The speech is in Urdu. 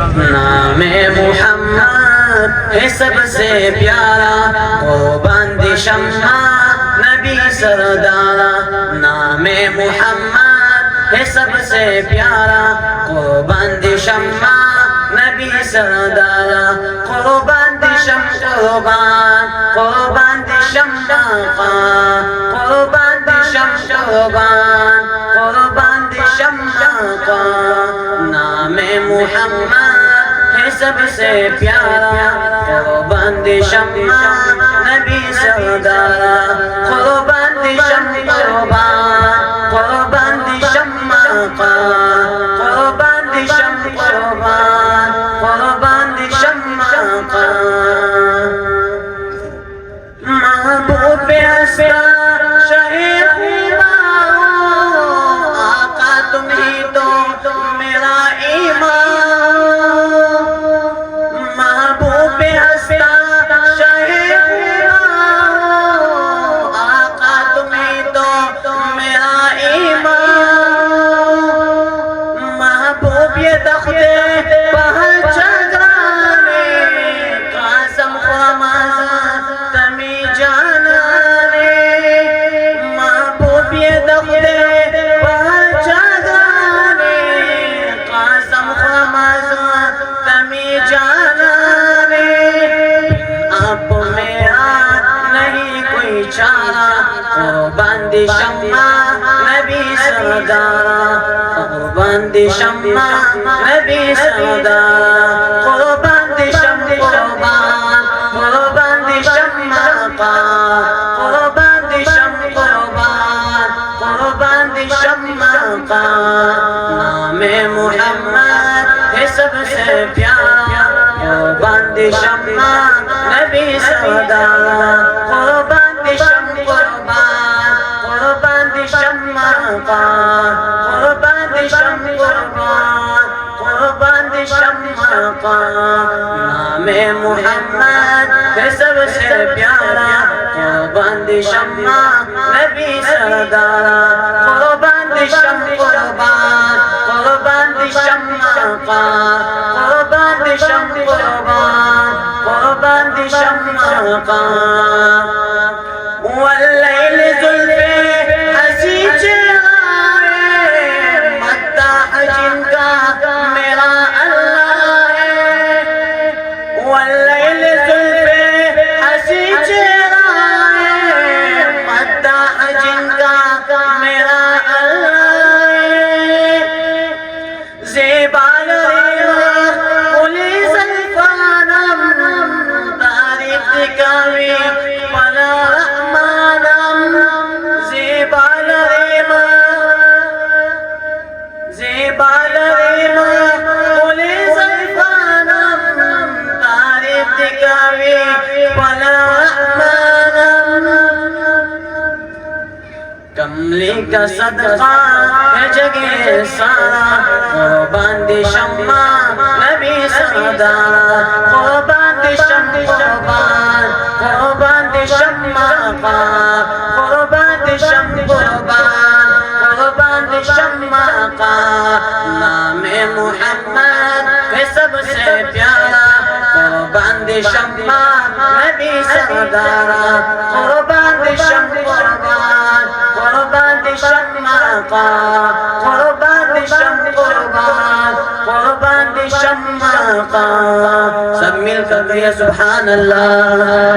نام محمد ہے سب سے پیارا، قربان دی شمع نبی سردارا۔ نام محمد ہے سب سے پیارا، قربان دی شمع نبی سردارا۔ قربان دی شمع قربان دی شمع قربان دی شمع قربان دی شمع۔ نام محمد ہے سب سے پیارا، قربان دی شمع نبی سردارا۔ قربان دی شمع قربان دی شمع قربان دی شمع قربان دی شمع۔ محبوب اسرار شہید آقا تم ہی تو میرا ایمان۔ محبوب اسرار شہید آقا تم ہی تو میرا ایمان۔ محبوب یہ تختے پہچانے قاسم خرمازان تمی جانانے۔ محبوب یہ تختے پہچانے قاسم خرمازان تمی جانانے۔ اب میرا نہیں کوئی چارہ، قربان دی شمع نبی سردارا۔ قربان دی شمع نبی سردارا۔ قربان دی شمع قربان دی شمع قربان دی شمع قربان دی شمع۔ نام محمد ہے سب سے پیارا، قربان دی شمع نبی سردارا۔ قربان دی شمع قربان دی شمع قربان دی شمع قربان دی شمع۔ نام محمد ہے سب سے پیارا، قربان دی شمع نبی سردارا۔ قربان دی شمع قربان دی شمع قربان دی شمع قربان دی شمع۔ واللیل زلفے ہنسی چہرے مداح جن کا میرا اللہ ہے۔ واللیل زلفے ہنسی چہرے مداح جن کا میرا اللہ ہے۔ زیبال پولی زلفانم تعریف دکھاوی پلا رحمانم۔ زیبال زیبال پولی زلفانم تعریف دکھاوی پلا رحمانم۔ کملی کا صدقہ ہے جگہ سارا، قربان دی شمع نبی سردارا۔ قربان دی شمع قربان دی شمع قربان دی شمع قربان دی شمع۔ نام محمد ہے سب سے پیارا، قربان دی شمع نبی سردارا۔ قربان دی شمع قربان دی شمع قربان دی شمع قربان دی شمع۔ سب مل کر کہیے سبحان اللہ۔